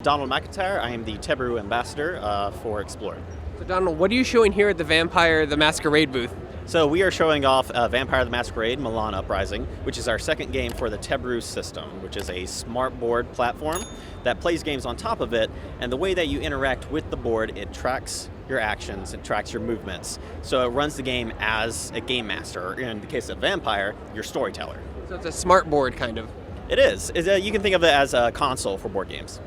Donald McIntyre. I am the Tebrew ambassador for Explorer. So Donald, what are you showing here at the Vampire the Masquerade booth? So we are showing off Vampire the Masquerade Milan Uprising, which is our second game for the Tebrew system, which is a smart board platform that plays games on top of it. And the way that you interact with the board, it tracks your actions, it tracks your movements. So it runs the game as a game master, or in the case of Vampire, your storyteller. So it's a smart board, kind of. It is. You can think of it as a console for board games.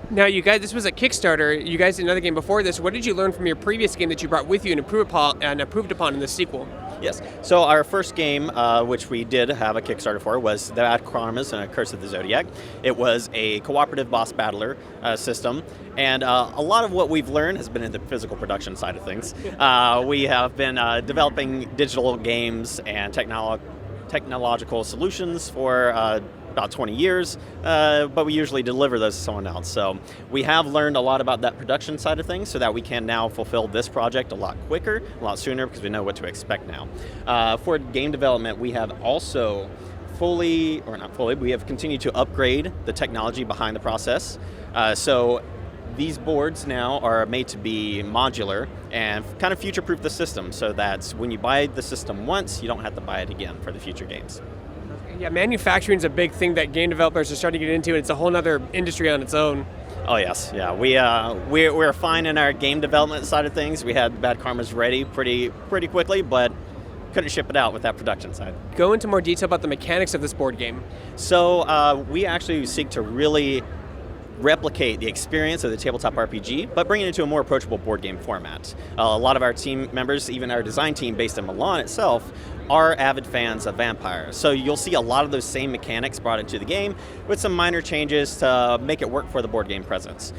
Now, you guys, this was a Kickstarter. You guys did another game before this. What did you learn from your previous game that you brought with you and improved upon in the sequel? Yes. So our first game, which we did have a Kickstarter for, was The Bad Karmas and A Curse of the Zodiac. It was a cooperative boss battler system, and a lot of what we've learned has been in the physical production side of things. We have been developing digital games and technological solutions for about 20 years, but we usually deliver those to someone else. So we have learned a lot about that production side of things so that we can now fulfill this project a lot quicker, a lot sooner, because we know what to expect now. For game development, we have also we have continued to upgrade the technology behind the process. So these boards now are made to be modular and kind of future-proof the system so that when you buy the system once, you don't have to buy it again for the future games. Yeah, manufacturing is a big thing that game developers are starting to get into, and it's a whole other industry on its own. Oh yes, yeah. We're fine in our game development side of things. We had Bad Karmas ready pretty quickly, but couldn't ship it out with that production side. Go into more detail about the mechanics of this board game. So we actually seek to really replicate the experience of the tabletop RPG, but bring it into a more approachable board game format. A lot of our team members, even our design team based in Milan itself, are avid fans of Vampire. So you'll see a lot of those same mechanics brought into the game with some minor changes to make it work for the board game presence.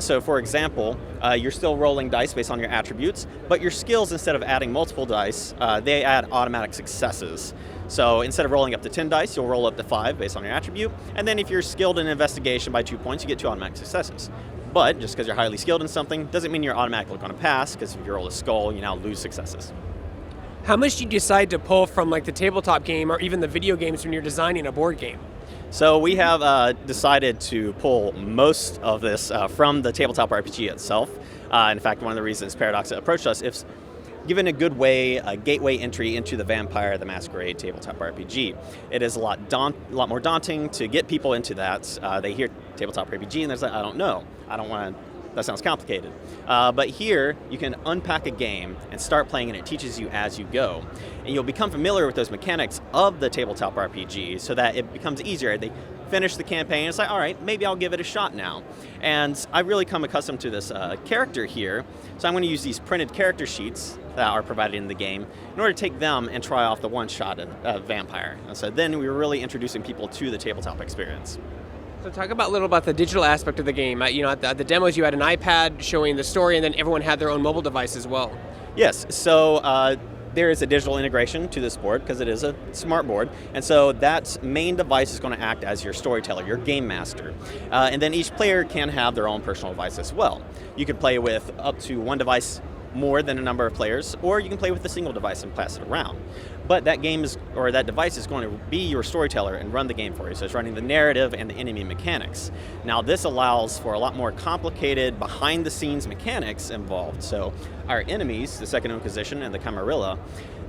So for example, you're still rolling dice based on your attributes, but your skills, instead of adding multiple dice, they add automatic successes. So instead of rolling up to 10 dice, you'll roll up to 5 based on your attribute, and then if you're skilled in investigation by 2 points, you get 2 automatic successes. But just because you're highly skilled in something doesn't mean you're automatically going to pass, because if you roll a skull, you now lose successes. How much do you decide to pull from like the tabletop game or even the video games when you're designing a board game? So we have decided to pull most of this from the tabletop RPG itself. In fact, one of the reasons Paradox approached us is given a good way, a gateway entry into the Vampire the Masquerade tabletop RPG. It is a lot more daunting to get people into that. They hear tabletop RPG and they're like, I don't know. That sounds complicated. But here, you can unpack a game and start playing, and it teaches you as you go. And you'll become familiar with those mechanics of the tabletop RPG so that it becomes easier. They finish the campaign, it's like, all right, maybe I'll give it a shot now. And I've really come accustomed to this character here, so I'm going to use these printed character sheets that are provided in the game in order to take them and try off the one-shot of Vampire. And so then we were really introducing people to the tabletop experience. So talk a little about the digital aspect of the game. At the demos, you had an iPad showing the story, and then everyone had their own mobile device as well. Yes, so there is a digital integration to this board because it is a smart board, and so that main device is going to act as your storyteller, your game master. And then each player can have their own personal device as well. You can play with up to one device more than a number of players, or you can play with a single device and pass it around. But that device is going to be your storyteller and run the game for you. So it's running the narrative and the enemy mechanics. Now this allows for a lot more complicated behind-the-scenes mechanics involved. So our enemies, the Second Inquisition and the Camarilla,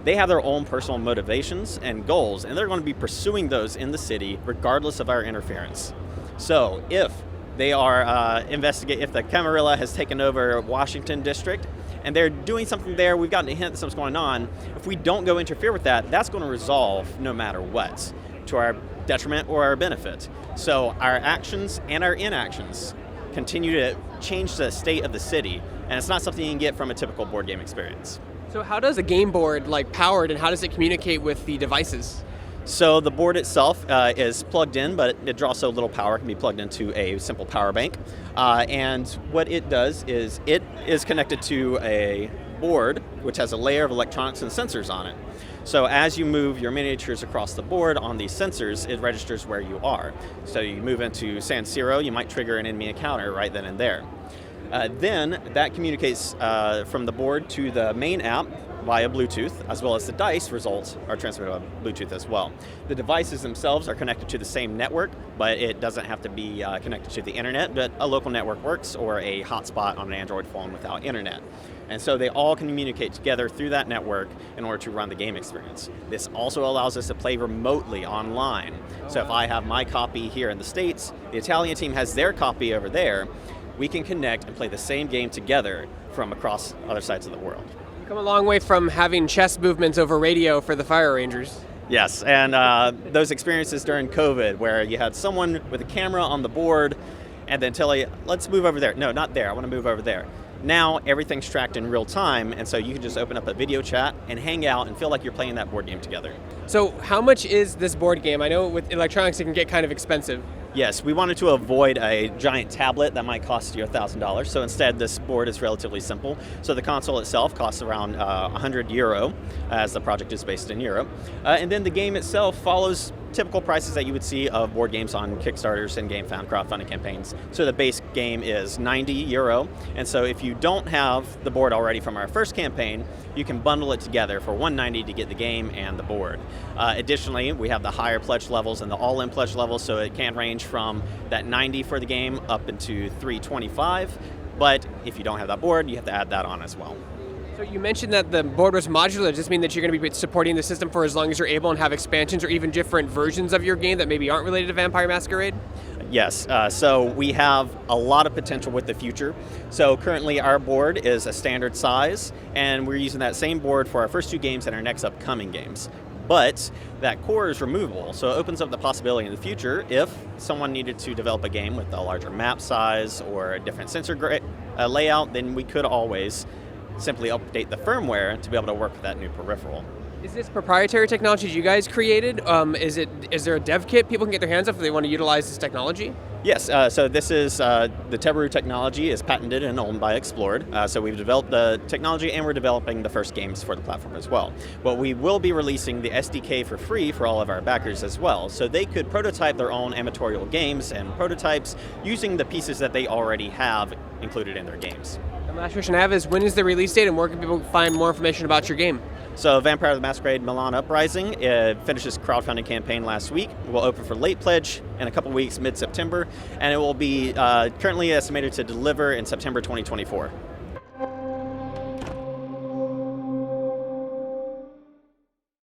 they have their own personal motivations and goals, and they're going to be pursuing those in the city regardless of our interference. So if they are if the Camarilla has taken over Washington District, and they're doing something there, we've gotten a hint that something's going on. If we don't go interfere with that, that's going to resolve no matter what, to our detriment or our benefit. So our actions and our inactions continue to change the state of the city, and it's not something you can get from a typical board game experience. So how does a game board powered, and how does it communicate with the devices? So the board itself is plugged in, but it draws so little power, it can be plugged into a simple power bank. And what it does is it is connected to a board which has a layer of electronics and sensors on it. So as you move your miniatures across the board on these sensors, it registers where you are. So you move into San Siro, you might trigger an enemy encounter right then and there. Then that communicates from the board to the main app via Bluetooth, as well as the dice results are transmitted via Bluetooth as well. The devices themselves are connected to the same network, but it doesn't have to be connected to the internet, but a local network works, or a hotspot on an Android phone without internet. And so they all communicate together through that network in order to run the game experience. This also allows us to play remotely online. So if I have my copy here in the States, the Italian team has their copy over there, we can connect and play the same game together from across other sides of the world. You've come a long way from having chess movements over radio for the Fire Rangers. Yes, and those experiences during COVID where you had someone with a camera on the board and then tell you, let's move over there. No, not there, I want to move over there. Now everything's tracked in real time, and so you can just open up a video chat and hang out and feel like you're playing that board game together. So how much is this board game? I know with electronics it can get kind of expensive. Yes, we wanted to avoid a giant tablet that might cost you $1,000, so instead this board is relatively simple. So the console itself costs around €100, as the project is based in Europe. And then the game itself follows typical prices that you would see of board games on Kickstarters and GameFound crowdfunding campaigns. So the base game is €90, and so if you don't have the board already from our first campaign, you can bundle it together for $190 to get the game and the board. Additionally, we have the higher pledge levels and the all-in pledge levels, so it can range from that $90 for the game up into $325, but if you don't have that board, you have to add that on as well. So you mentioned that the board was modular. Does this mean that you're going to be supporting the system for as long as you're able and have expansions or even different versions of your game that maybe aren't related to Vampire Masquerade? Yes, so we have a lot of potential with the future. So currently our board is a standard size, and we're using that same board for our first 2 games and our next upcoming games. But that core is removable, so it opens up the possibility in the future if someone needed to develop a game with a larger map size or a different sensor layout, then we could always simply update the firmware to be able to work with that new peripheral. Is this proprietary technology you guys created? Is there a dev kit people can get their hands on if they want to utilize this technology? Yes, so this is, the Tebaru technology is patented and owned by Explored. So we've developed the technology and we're developing the first games for the platform as well. But we will be releasing the SDK for free for all of our backers as well. So they could prototype their own amatorial games and prototypes using the pieces that they already have included in their games. The last question I have is, when is the release date and where can people find more information about your game? So Vampire the Masquerade Milan Uprising finished its crowdfunding campaign last week. It will open for late pledge in a couple weeks, mid-September, and it will be currently estimated to deliver in September 2024.